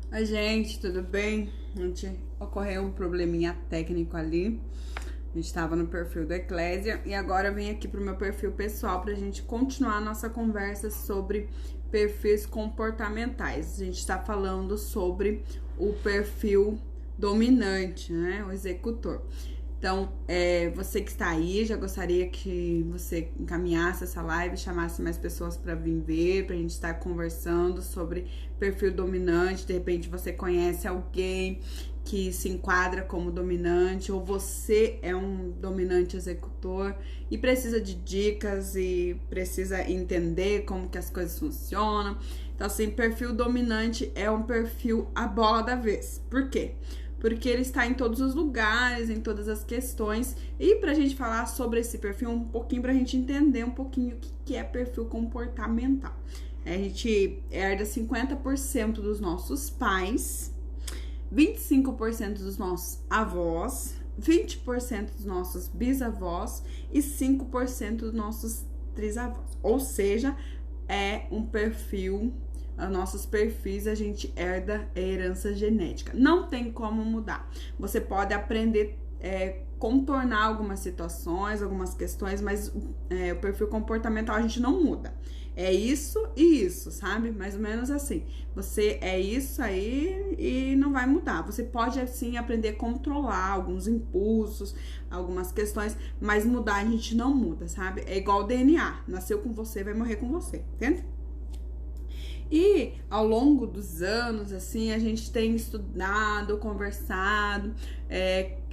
Oi, gente, tudo bem? Ocorreu um probleminha técnico ali. A gente estava no perfil do Eclésia e agora eu vim aqui pro meu perfil pessoal pra gente continuar a nossa conversa sobre perfis comportamentais. A gente está falando sobre o perfil dominante, né? O executor. Então, você que está aí, já gostaria que você encaminhasse essa live, chamasse mais pessoas para vir ver, para a gente estar conversando sobre perfil dominante. De repente você conhece alguém que se enquadra como dominante, ou você é um dominante executor e precisa de dicas e precisa entender como que as coisas funcionam. Então, assim, perfil dominante é um perfil a bola da vez. Por quê? Porque ele está em todos os lugares, em todas as questões. E pra gente falar sobre esse perfil um pouquinho, pra gente entender um pouquinho o que é perfil comportamental. A gente herda 50% dos nossos pais, 25% dos nossos avós, 20% dos nossos bisavós e 5% dos nossos trisavós. Ou seja, é um perfil, os nossos perfis a gente herda a herança genética. Não tem como mudar. Você pode aprender contornar algumas situações, algumas questões, mas o perfil comportamental a gente não muda. É isso e isso, sabe? Mais ou menos assim. Você é isso aí e não vai mudar. Você pode, assim, aprender a controlar alguns impulsos, algumas questões, mas mudar a gente não muda, sabe? É igual o DNA. Nasceu com você, vai morrer com você, entende? E ao longo dos anos, assim, a gente tem estudado, conversado,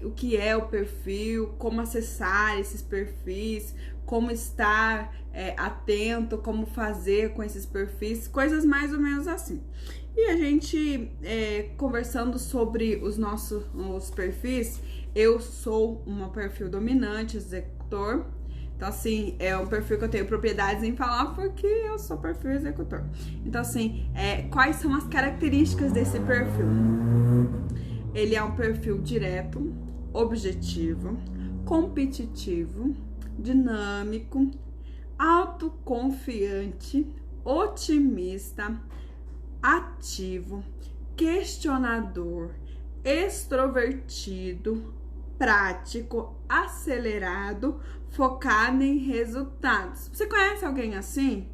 o que é o perfil, como acessar esses perfis, como estar atento, como fazer com esses perfis, coisas mais ou menos assim. E a gente conversando sobre os perfis, eu sou um perfil dominante, executor. Então, assim, é um perfil que eu tenho propriedades em falar porque eu sou perfil executor. Então, assim, quais são as características desse perfil? Ele é um perfil direto, objetivo, competitivo, dinâmico, autoconfiante, otimista, ativo, questionador, extrovertido, prático, acelerado, focado em resultados. Você conhece alguém assim?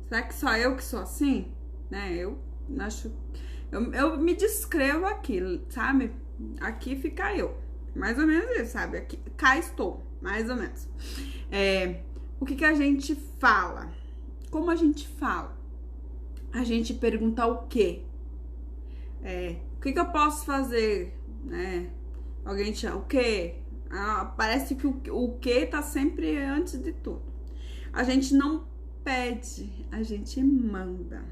Será que só eu que sou assim? Né? Eu acho. Eu me descrevo aqui, sabe? Aqui fica eu. Mais ou menos isso, sabe? Aqui, cá estou, mais ou menos. O que a gente fala? Como a gente fala? A gente pergunta o quê? O que eu posso fazer? Né? Alguém te chama, o quê? Parece que o que tá sempre antes de tudo. A gente não pede, a gente manda.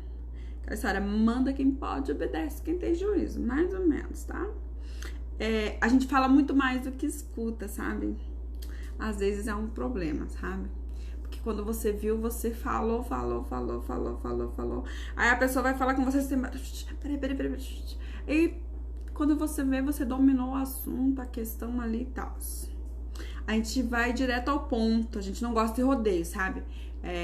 Aquela história, manda quem pode, obedece quem tem juízo, mais ou menos, tá? A gente fala muito mais do que escuta, sabe? Às vezes é um problema, sabe? Porque quando você viu, você falou. Aí a pessoa vai falar com você, você... Peraí. E quando você vê, você dominou o assunto, a questão ali e tal. A gente vai direto ao ponto, a gente não gosta de rodeio, sabe?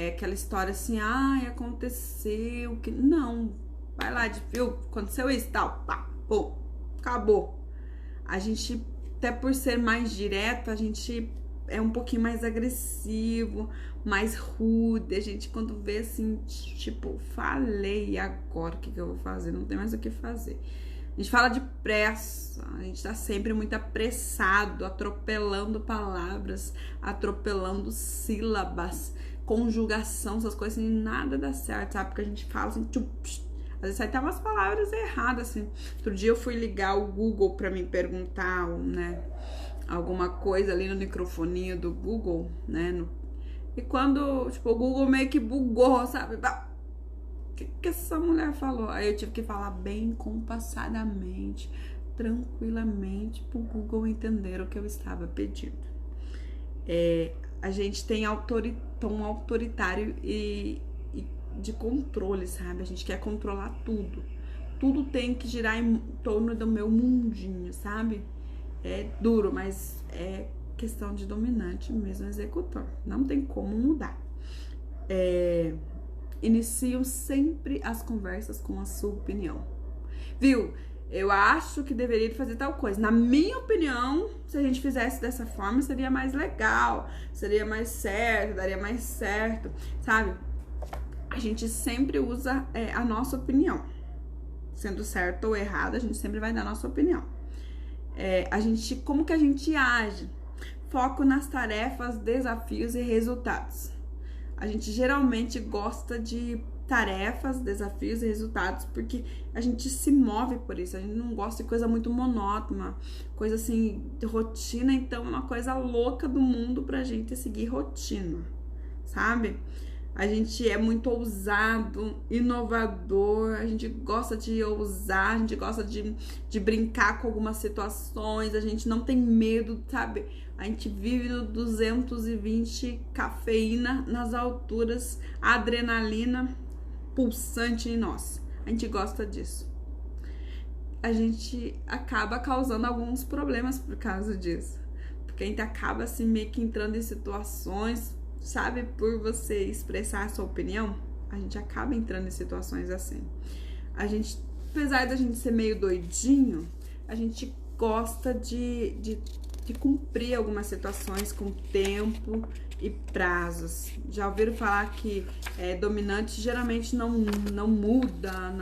Aquela história assim, aconteceu, que... Não, vai lá, viu? Aconteceu isso, tal, pá, pô, acabou. A gente, até por ser mais direto, a gente é um pouquinho mais agressivo, mais rude. A gente, quando vê assim, tipo, falei, agora o que eu vou fazer? Não tem mais o que fazer. A gente fala de pressa, a gente tá sempre muito apressado, atropelando palavras, atropelando sílabas, conjugação, essas coisas assim, nada dá certo, sabe? Porque a gente fala assim, às vezes sai até umas palavras erradas, assim. Outro dia eu fui ligar o Google pra me perguntar, né, alguma coisa ali no microfoninho do Google, né? E quando, tipo, o Google meio que bugou, sabe? O que essa mulher falou? Aí eu tive que falar bem compassadamente, tranquilamente, pro Google entender o que eu estava pedindo. A gente tem tom autoritário e de controle, sabe? A gente quer controlar tudo. Tudo tem que girar em torno do meu mundinho, sabe? É duro, mas é questão de dominante mesmo, executor. Não tem como mudar. Iniciam sempre as conversas com a sua opinião. viu? Eu acho que deveria fazer tal coisa. Na minha opinião, se a gente fizesse dessa forma, seria mais legal, seria mais certo, daria mais certo, sabe? A gente sempre usa a nossa opinião. Sendo certo ou errado, a gente sempre vai dar a nossa opinião. Como que a gente age? Foco nas tarefas, desafios e resultados. A gente geralmente gosta de tarefas, desafios e resultados porque a gente se move por isso. A gente não gosta de coisa muito monótona, coisa assim, de rotina. Então é uma coisa louca do mundo pra gente seguir rotina, sabe? A gente é muito ousado, inovador, a gente gosta de ousar, a gente gosta de brincar com algumas situações, a gente não tem medo, sabe? A gente vive no 220, cafeína nas alturas, adrenalina pulsante em nós. A gente gosta disso. A gente acaba causando alguns problemas por causa disso. Porque a gente acaba assim meio que entrando em situações, sabe, por você expressar a sua opinião, a gente acaba entrando em situações assim. A gente, apesar da gente ser meio doidinho, a gente gosta de cumprir algumas situações com tempo e prazos. Já ouviram falar que dominante geralmente não muda,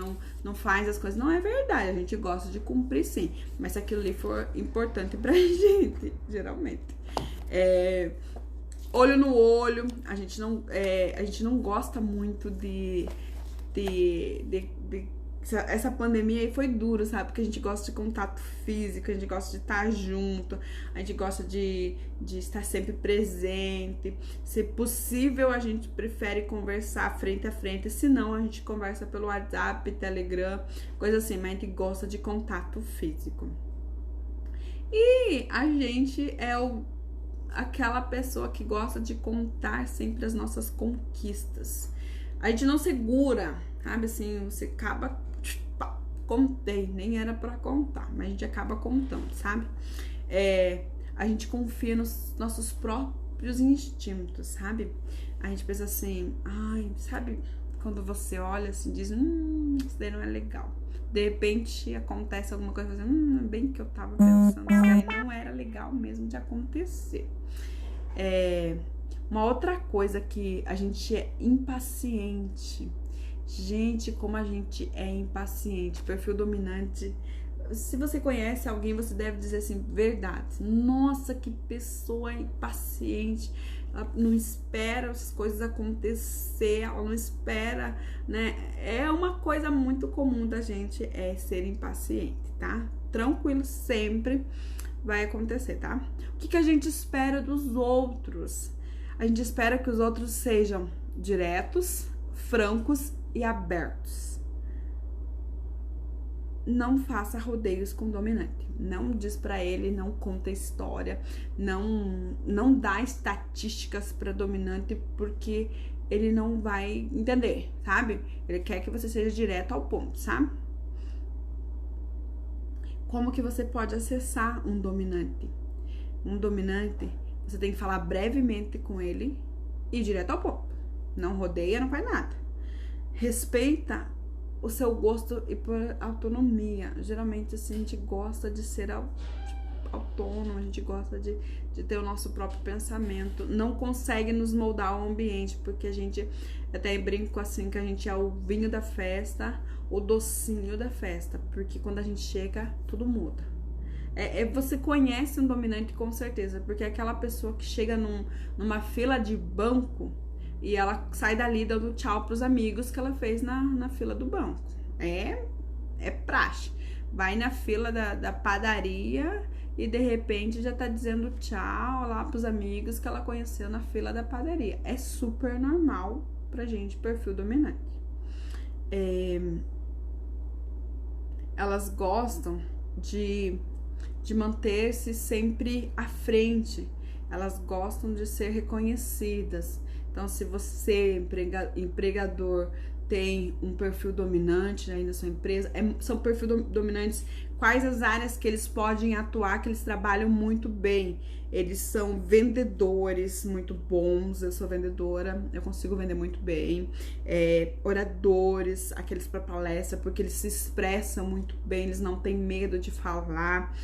não faz as coisas. Não é verdade, a gente gosta de cumprir sim, mas se aquilo ali for importante pra gente, geralmente. Olho no olho, a gente não gosta muito de essa pandemia aí foi duro, sabe? Porque a gente gosta de contato físico, a gente gosta de estar junto, a gente gosta de estar sempre presente. Se possível, a gente prefere conversar frente a frente, se não, a gente conversa pelo WhatsApp, Telegram, coisa assim, mas a gente gosta de contato físico. E a gente é aquela pessoa que gosta de contar sempre as nossas conquistas. A gente não segura, sabe? Assim, você acaba... contei, nem era pra contar, mas a gente acaba contando, sabe? A gente confia nos nossos próprios instintos, sabe? A gente pensa assim, sabe? Quando você olha assim, diz, isso daí não é legal. De repente acontece alguma coisa, bem que eu tava pensando, isso daí não era legal mesmo de acontecer. Uma outra coisa que a gente é impaciente. Gente, como a gente é impaciente. Perfil dominante. Se você conhece alguém, você deve dizer assim, verdade. Nossa, que pessoa impaciente. Ela não espera as coisas acontecer, ela não espera, né? É uma coisa muito comum da gente ser impaciente, tá? Tranquilo, sempre vai acontecer, tá? O que a gente espera dos outros? A gente espera que os outros sejam diretos, francos e abertos. Não faça rodeios com o dominante. Não diz pra ele, não conta história, não dá estatísticas pra dominante, porque ele não vai entender, sabe? Ele quer que você seja direto ao ponto, sabe? Como que você pode acessar um dominante? Um dominante, você tem que falar brevemente com ele e direto ao ponto. Não rodeia, não faz nada. Respeita o seu gosto e por autonomia. Geralmente, assim, a gente gosta de ser autônomo, a gente gosta de ter o nosso próprio pensamento. Não consegue nos moldar ao ambiente, porque a gente até brinco assim que a gente é o vinho da festa, o docinho da festa, porque quando a gente chega, tudo muda. Você conhece um dominante com certeza, porque é aquela pessoa que chega numa fila de banco e ela sai dali dando tchau pros amigos que ela fez na fila do banco. É praxe. Vai na fila da padaria e de repente já tá dizendo tchau lá pros amigos que ela conheceu na fila da padaria. É super normal pra gente, perfil dominante. Elas gostam de manter-se sempre à frente. Elas gostam de ser reconhecidas. Então, se você, empregador, tem um perfil dominante aí na sua empresa, são perfis dominantes, quais as áreas que eles podem atuar, que eles trabalham muito bem. Eles são vendedores muito bons, eu sou vendedora, eu consigo vender muito bem. Oradores, aqueles para palestra, porque eles se expressam muito bem, eles não têm medo de falar.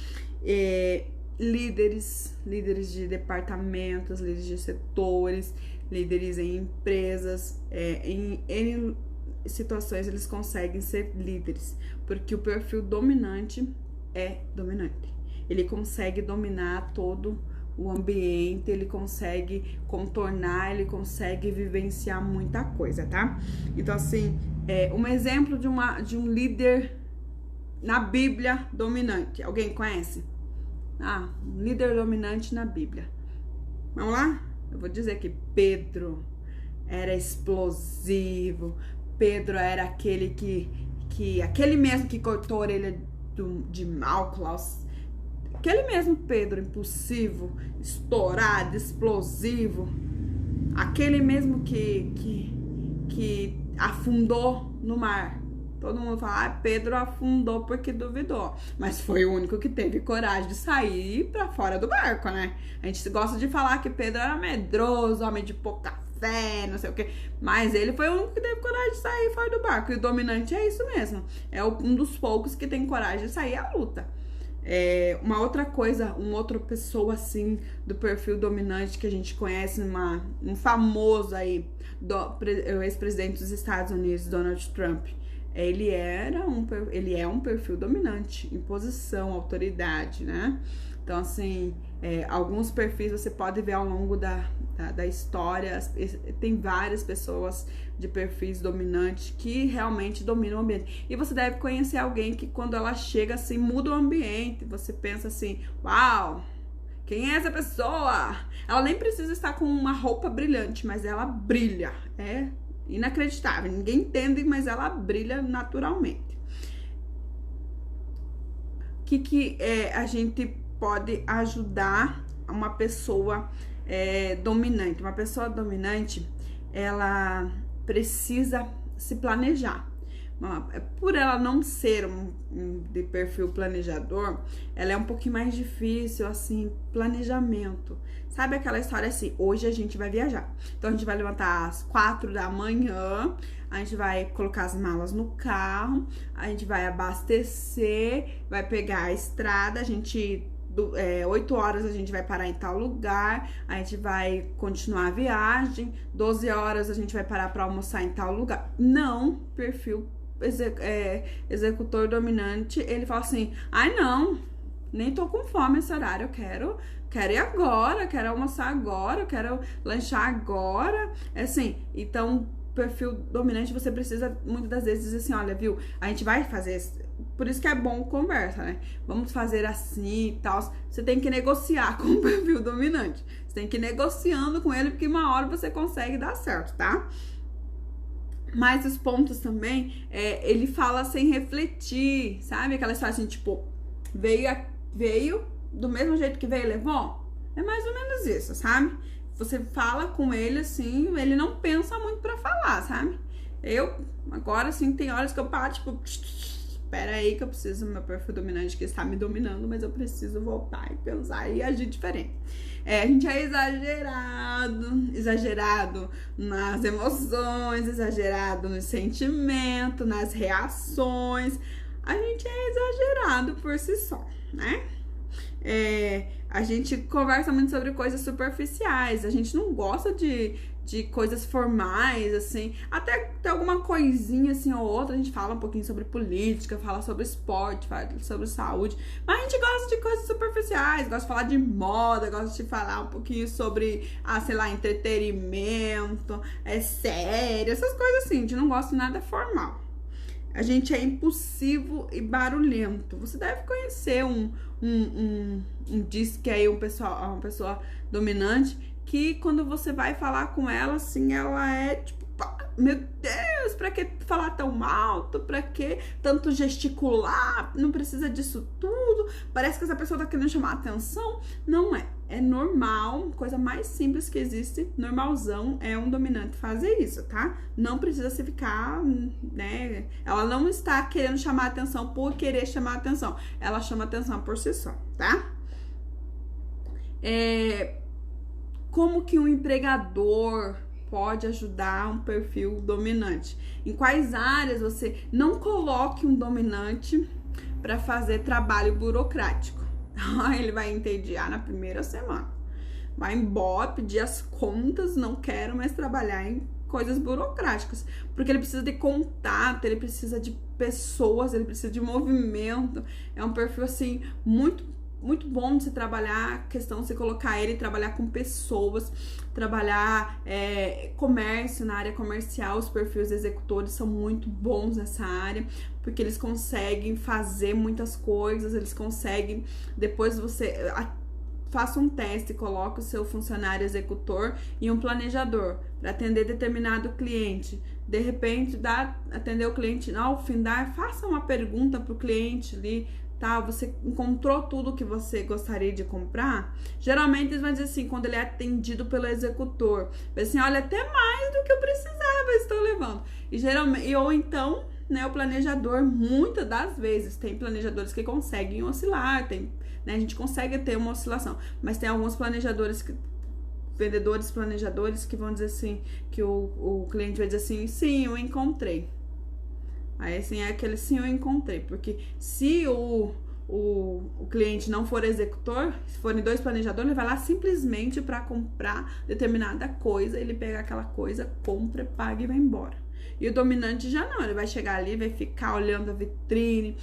Líderes de departamentos, líderes de setores, líderes em empresas, em situações eles conseguem ser líderes, porque o perfil dominante é dominante. Ele consegue dominar todo o ambiente, ele consegue contornar, ele consegue vivenciar muita coisa, tá? Então, assim, um exemplo de um líder na Bíblia dominante. Alguém conhece? Um líder dominante na Bíblia. Vamos lá? Eu vou dizer que Pedro era explosivo. Pedro era aquele aquele mesmo que cortou a orelha de Malklaus. Aquele mesmo Pedro impulsivo, estourado, explosivo. Aquele mesmo que afundou no mar. Todo mundo fala, Pedro afundou porque duvidou. Mas foi o único que teve coragem de sair pra fora do barco, né? A gente gosta de falar que Pedro era medroso, homem de pouca fé, não sei o quê. Mas ele foi o único que teve coragem de sair fora do barco. E o dominante é isso mesmo. É um dos poucos que tem coragem de sair à luta. Uma outra coisa, uma outra pessoa assim do perfil dominante que a gente conhece, um famoso aí, o ex-presidente dos Estados Unidos, Donald Trump. Ele é um perfil dominante, imposição, autoridade, né? Então, assim, alguns perfis você pode ver ao longo da história, tem várias pessoas de perfis dominantes que realmente dominam o ambiente. E você deve conhecer alguém que quando ela chega assim, muda o ambiente, você pensa assim, uau, quem é essa pessoa? Ela nem precisa estar com uma roupa brilhante, mas ela brilha, inacreditável, ninguém entende, mas ela brilha naturalmente. O que a gente pode ajudar uma pessoa dominante? Uma pessoa dominante, ela precisa se planejar. Por ela não ser de perfil planejador, ela é um pouquinho mais difícil, assim, planejamento. Sabe aquela história assim, hoje a gente vai viajar. Então a gente vai levantar às 4 da manhã, a gente vai colocar as malas no carro, a gente vai abastecer, vai pegar a estrada, 8 horas a gente vai parar em tal lugar, a gente vai continuar a viagem, 12 horas a gente vai parar para almoçar em tal lugar. Não, perfil executor dominante, ele fala assim, não, nem tô com fome esse horário, eu quero ir agora, quero almoçar agora, eu quero lanchar agora, assim, então, perfil dominante, você precisa, muitas das vezes, dizer assim, olha, viu, a gente vai fazer, por isso que é bom conversa, né, vamos fazer assim e tal, você tem que negociar com o perfil dominante, você tem que ir negociando com ele, porque uma hora você consegue dar certo, tá? Mas os pontos também, ele fala sem refletir, sabe? Aquela história assim, tipo, veio do mesmo jeito que veio, levou? É mais ou menos isso, sabe? Você fala com ele assim, ele não pensa muito pra falar, sabe? Agora assim, tem horas que eu paro, tipo, espera aí que eu preciso, meu perfil dominante que está me dominando, mas eu preciso voltar e pensar e agir diferente. A gente é exagerado nas emoções, exagerado no sentimento, nas reações. A gente é exagerado por si só, né? A gente conversa muito sobre coisas superficiais, a gente não gosta de coisas formais, assim, até tem alguma coisinha assim ou outra, a gente fala um pouquinho sobre política, fala sobre esporte, fala sobre saúde, mas a gente gosta de coisas superficiais, gosta de falar de moda, gosta de falar um pouquinho sobre, sei lá, entretenimento, série, essas coisas assim, a gente não gosta de nada formal. A gente é impulsivo e barulhento. Você deve conhecer diz que aí uma pessoa dominante, que quando você vai falar com ela, assim, ela é tipo Meu Deus, pra que falar tão alto? Pra que tanto gesticular? Não precisa disso tudo. Parece que essa pessoa tá querendo chamar a atenção. Não é. É normal, coisa mais simples que existe, normalzão, é um dominante fazer isso, tá? Não precisa se ficar, né? Ela não está querendo chamar a atenção por querer chamar a atenção. Ela chama a atenção por si só, tá? Como que um empregador pode ajudar um perfil dominante? Em quais áreas você não coloque um dominante para fazer trabalho burocrático? Ele vai entediar na primeira semana. Vai embora, pedir as contas, não quero mais trabalhar em coisas burocráticas. Porque ele precisa de contato, ele precisa de pessoas, ele precisa de movimento. É um perfil, assim, muito bom de se trabalhar, a questão de se colocar ele, trabalhar com pessoas, trabalhar comércio, na área comercial. Os perfis executores são muito bons nessa área, porque eles conseguem fazer muitas coisas, eles conseguem, depois você faça um teste, coloque o seu funcionário executor e um planejador para atender determinado cliente. De repente, atender o cliente ao findar, faça uma pergunta para o cliente ali, tá? Você encontrou tudo que você gostaria de comprar? Geralmente eles vão dizer assim, quando ele é atendido pelo executor, vai assim, olha, até mais do que eu precisava, estou levando. E geralmente, ou então, né, o planejador, muitas das vezes, tem planejadores que conseguem oscilar, né, a gente consegue ter uma oscilação, mas tem alguns planejadores vendedores, planejadores que vão dizer assim, que o cliente vai dizer assim, sim, eu encontrei. Aí, assim, é aquele sim, eu encontrei. Porque se o cliente não for executor, se forem 2 planejadores, ele vai lá simplesmente para comprar determinada coisa, ele pega aquela coisa, compra, paga e vai embora. E o dominante já não, ele vai chegar ali, vai ficar olhando a vitrine,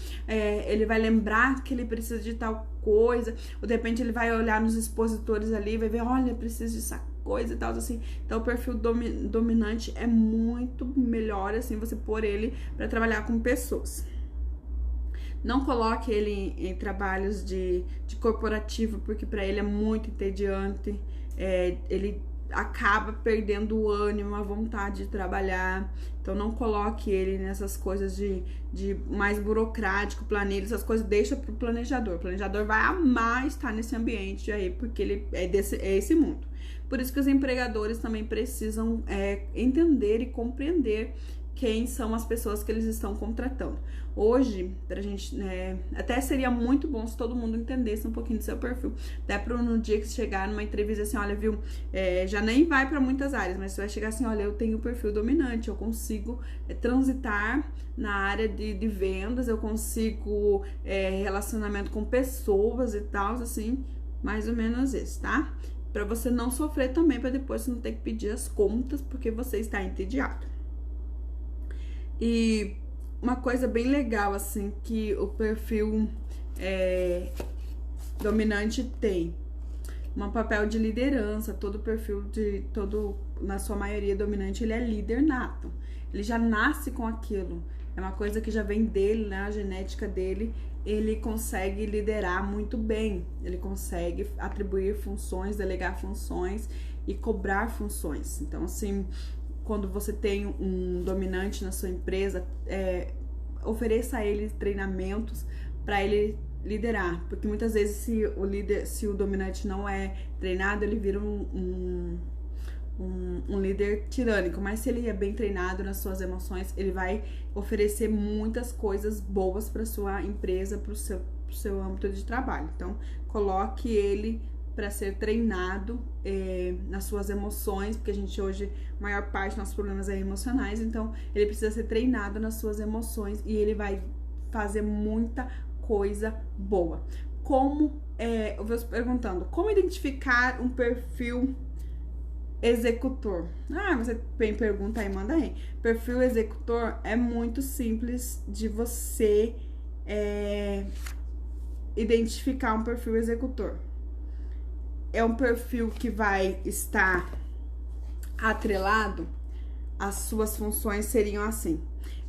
ele vai lembrar que ele precisa de tal coisa, ou de repente ele vai olhar nos expositores ali, vai ver, olha, preciso disso coisa e tal, assim. Então, o perfil dominante é muito melhor, assim, você pôr ele para trabalhar com pessoas. Não coloque ele em trabalhos de corporativo, porque para ele é muito entediante, ele acaba perdendo o ânimo, a vontade de trabalhar. Então, não coloque ele nessas coisas de mais burocrático, planilha, essas coisas, deixa pro planejador. O planejador vai amar estar nesse ambiente aí, porque ele é esse mundo. Por isso que os empregadores também precisam entender e compreender quem são as pessoas que eles estão contratando. Hoje, pra gente, até seria muito bom se todo mundo entendesse um pouquinho do seu perfil. Até pro no dia que você chegar numa entrevista assim, olha, viu, já nem vai para muitas áreas, mas você vai chegar assim, olha, eu tenho perfil dominante, eu consigo transitar na área de vendas, eu consigo relacionamento com pessoas e tal, assim, mais ou menos isso, tá? Pra você não sofrer também, pra depois você não ter que pedir as contas porque você está entediado. E uma coisa bem legal, assim, que o perfil dominante tem um papel de liderança. Todo perfil na sua maioria dominante, ele é líder nato. Ele já nasce com aquilo. É uma coisa que já vem dele, né? A genética dele. Ele consegue liderar muito bem. Ele consegue atribuir funções, delegar funções e cobrar funções. Então, assim, quando você tem um dominante na sua empresa, ofereça a ele treinamentos para ele liderar, porque muitas vezes se o dominante não é treinado, ele vira um líder tirânico, mas se ele é bem treinado nas suas emoções, ele vai oferecer muitas coisas boas para sua empresa, para o seu âmbito de trabalho. Então, coloque ele para ser treinado nas suas emoções, porque a gente hoje, a maior parte dos nossos problemas é emocionais, então ele precisa ser treinado nas suas emoções e ele vai fazer muita coisa boa. Eu vou perguntando, como identificar um perfil executor? Você tem pergunta aí, manda aí. Perfil executor é muito simples de você identificar um perfil executor. É um perfil que vai estar atrelado, as suas funções seriam assim.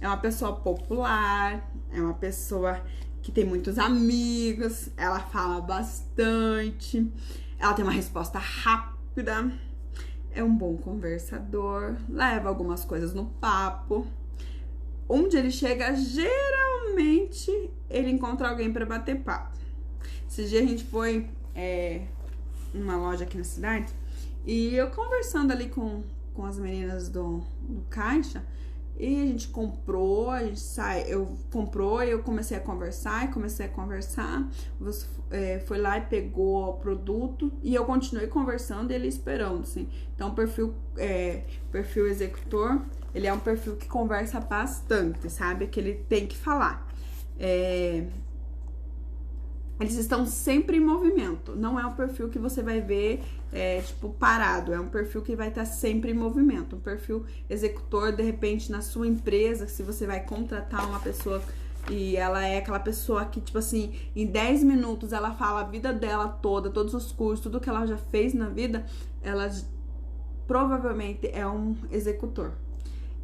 É uma pessoa popular, é uma pessoa que tem muitos amigos, ela fala bastante, ela tem uma resposta rápida, é um bom conversador, leva algumas coisas no papo. Onde ele chega, geralmente ele encontra alguém para bater papo. Esse dia a gente foi numa loja aqui na cidade e eu conversando ali com as meninas do caixa, e a gente comprou, eu comecei a conversar, foi lá e pegou o produto e eu continuei conversando e ele esperando, assim. Então, perfil executor, ele é um perfil que conversa bastante, sabe? Que ele tem que falar. Eles estão sempre em movimento. Não é um perfil que você vai ver, parado. É um perfil que vai estar sempre em movimento. Um perfil executor, de repente, na sua empresa, se você vai contratar uma pessoa e ela é aquela pessoa que, tipo assim, em 10 minutos ela fala a vida dela toda, todos os cursos, tudo que ela já fez na vida, ela provavelmente é um executor.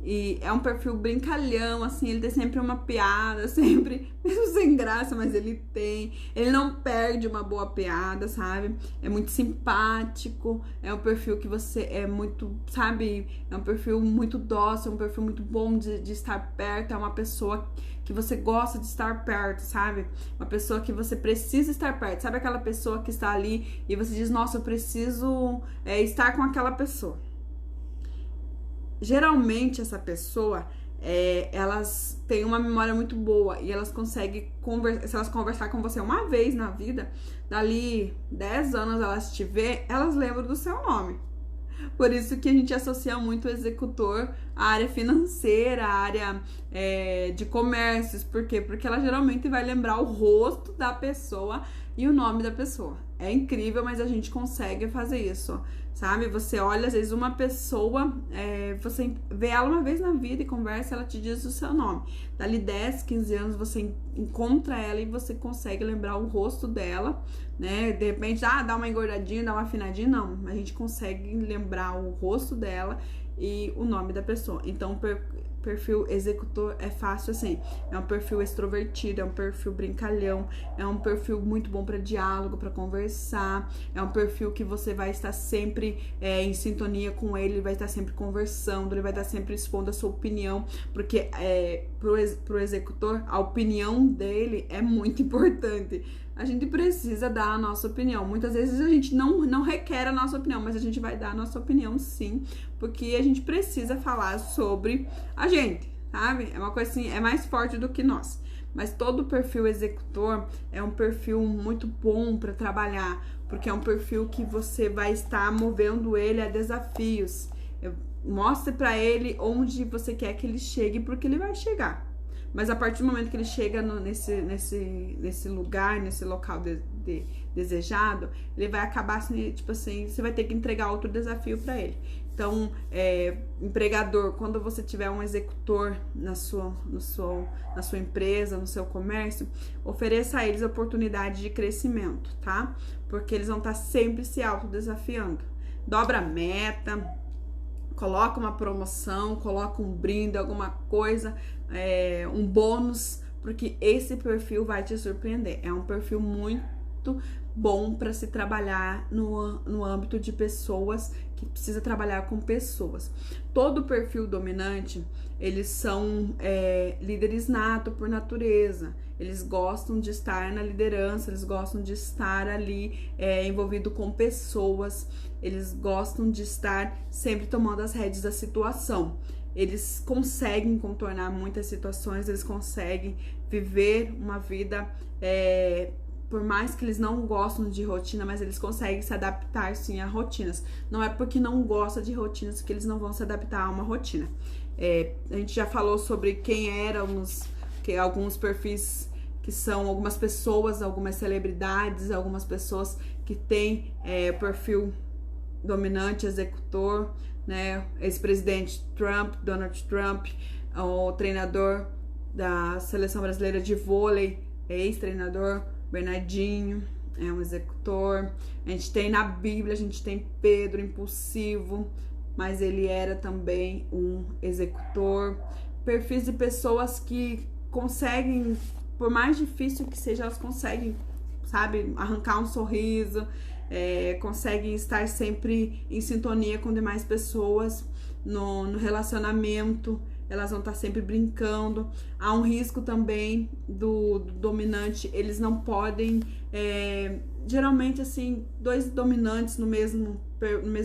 E é um perfil brincalhão, assim, ele tem sempre uma piada, sempre, mesmo sem graça, mas ele tem. Ele não perde uma boa piada, sabe? É muito simpático, é um perfil que você é muito, sabe? É um perfil muito dócil, é um perfil muito bom de estar perto, é uma pessoa que você gosta de estar perto, sabe? Uma pessoa que você precisa estar perto, sabe aquela pessoa que está ali e você diz, nossa, eu preciso estar com aquela pessoa. Geralmente essa pessoa, elas têm uma memória muito boa e elas conseguem se elas conversar com você uma vez na vida, dali 10 anos elas te vê, elas lembram do seu nome. Por isso que a gente associa muito o executor à área financeira, à área de comércios. Por quê? Porque ela geralmente vai lembrar o rosto da pessoa e o nome da pessoa. É incrível, mas a gente consegue fazer isso, sabe? Você olha, às vezes, uma pessoa, você vê ela uma vez na vida e conversa, ela te diz o seu nome. Dali 10, 15 anos, você encontra ela e você consegue lembrar o rosto dela, né? De repente, dá uma engordadinha, dá uma afinadinha, não. A gente consegue lembrar o rosto dela e o nome da pessoa. Então, perfil executor é fácil assim, é um perfil extrovertido, é um perfil brincalhão, é um perfil muito bom para diálogo, para conversar, é um perfil que você vai estar sempre em sintonia com ele vai estar sempre conversando, ele vai estar sempre expondo a sua opinião, porque pro executor, a opinião dele é muito importante. A gente precisa dar a nossa opinião. Muitas vezes a gente não requer a nossa opinião, mas a gente vai dar a nossa opinião sim, porque a gente precisa falar sobre a gente, sabe? É uma coisa assim, é mais forte do que nós. Mas todo perfil executor é um perfil muito bom para trabalhar, porque é um perfil que você vai estar movendo ele a desafios. Mostre para ele onde você quer que ele chegue, porque ele vai chegar. Mas a partir do momento que ele chega nesse lugar, nesse local desejado, ele vai acabar assim, tipo assim, você vai ter que entregar outro desafio para ele. Então, empregador, quando você tiver um executor na sua empresa, no seu comércio, ofereça a eles oportunidade de crescimento, tá? Porque eles vão estar sempre se autodesafiando. Dobra a meta, coloca uma promoção, coloca um brinde, alguma coisa, um bônus, porque esse perfil vai te surpreender. É um perfil muito bom para se trabalhar no âmbito de pessoas, que precisa trabalhar com pessoas. Todo perfil dominante, eles são líderes nato por natureza. Eles gostam de estar na liderança, eles gostam de estar ali envolvido com pessoas, eles gostam de estar sempre tomando as rédeas da situação. Eles conseguem contornar muitas situações, eles conseguem viver uma vida, por mais que eles não gostam de rotina, mas eles conseguem se adaptar sim a rotinas. Não é porque não gosta de rotinas que eles não vão se adaptar a uma rotina. A gente já falou sobre quem eram alguns perfis que são algumas pessoas, algumas celebridades, algumas pessoas que têm perfil dominante, executor, né? Ex-presidente Trump, Donald Trump, o treinador da seleção brasileira de vôlei, ex-treinador Bernardinho, é um executor. A gente tem na Bíblia, a gente tem Pedro, impulsivo, mas ele era também um executor. Perfis de pessoas que conseguem, por mais difícil que seja, elas conseguem, sabe, arrancar um sorriso, conseguem estar sempre em sintonia com demais pessoas no relacionamento. Elas vão estar sempre brincando. Há um risco também do dominante. Eles não podem... geralmente, assim, dois dominantes no mesmo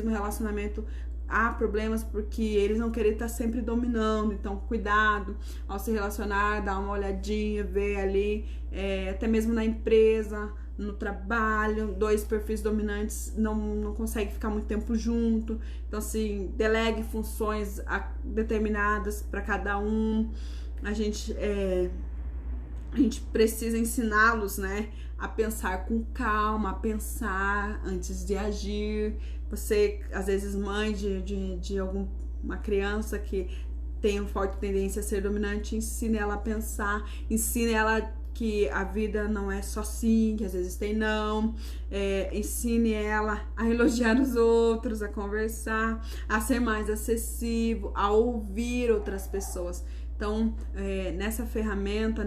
relacionamento, há problemas porque eles vão querer estar sempre dominando. Então, cuidado ao se relacionar, dá uma olhadinha, ver ali, até mesmo na empresa, no trabalho, dois perfis dominantes não conseguem ficar muito tempo junto. Então, assim, delegue funções determinadas para cada um. A gente precisa ensiná-los, né, a pensar com calma, a pensar antes de agir. Você, às vezes, mãe de alguma criança que tem uma forte tendência a ser dominante, ensine ela a pensar, ensine ela que a vida não é só sim, que às vezes tem não. Ensine ela a elogiar os outros, a conversar, a ser mais acessível, a ouvir outras pessoas. Então, nessa ferramenta,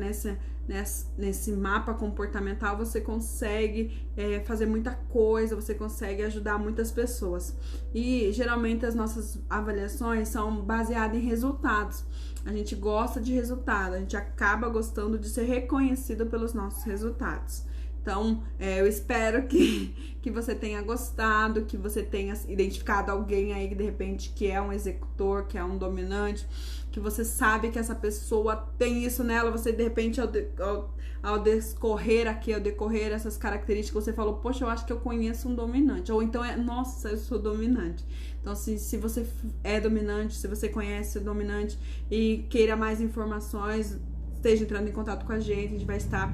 nesse mapa comportamental, você consegue fazer muita coisa, você consegue ajudar muitas pessoas. E geralmente as nossas avaliações são baseadas em resultados. A gente gosta de resultado, a gente acaba gostando de ser reconhecido pelos nossos resultados. Então, eu espero que você tenha gostado, que você tenha identificado alguém aí que de repente que é um executor, que é um dominante, que você sabe que essa pessoa tem isso nela. Você de repente ao decorrer essas características, você falou, poxa, eu acho que eu conheço um dominante. Ou então nossa, eu sou dominante. Então, se você é dominante, se você conhece o dominante e queira mais informações, esteja entrando em contato com a gente vai estar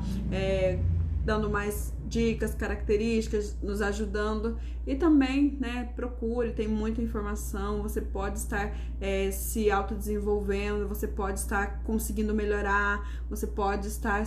dando mais dicas, características, nos ajudando. E também, né, procure, tem muita informação, você pode estar se autodesenvolvendo, você pode estar conseguindo melhorar, você pode estar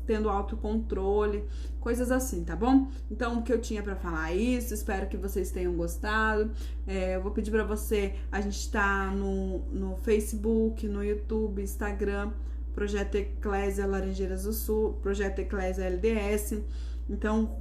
tendo autocontrole, coisas assim, tá bom? Então, o que eu tinha pra falar é isso, espero que vocês tenham gostado. Eu vou pedir pra você, a gente tá no Facebook, no YouTube, Instagram, Projeto Eclésia Laranjeiras do Sul, Projeto Eclésia LDS. Então,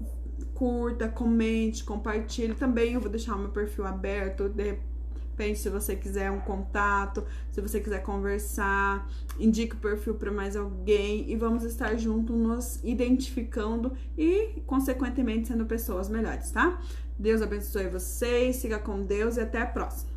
curta, comente, compartilhe. Também eu vou deixar o meu perfil aberto, de repente, se você quiser um contato, se você quiser conversar, indique o perfil para mais alguém e vamos estar juntos nos identificando e, consequentemente, sendo pessoas melhores, tá? Deus abençoe vocês, siga com Deus e até a próxima.